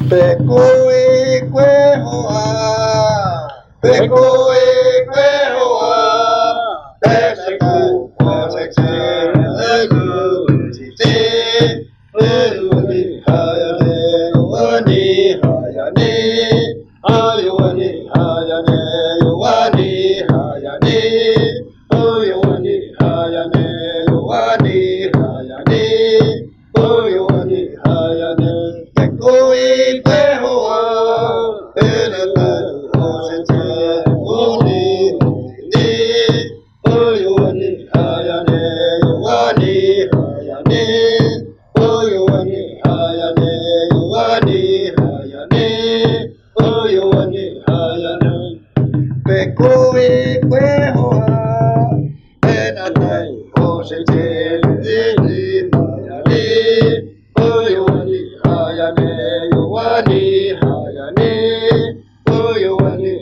Pecoe que hoa, pecoe que hoa, peseco, pesexe, eluti, eluti, hayane, wani, hayane, ayuani, hayane, wani, hayane, ayuani, hayane, wani, hayane, ayuani, hayane. Pecoe que hoa, elele, osente, uni, ni, oyuani, hayane, wani, hayane, oyuani, hayane, wani, hayane, oyuani, hayane. Pecoe que hoa, elele, osente, ni, hayane, oyuani, hayane, wani, hayane, oyuani,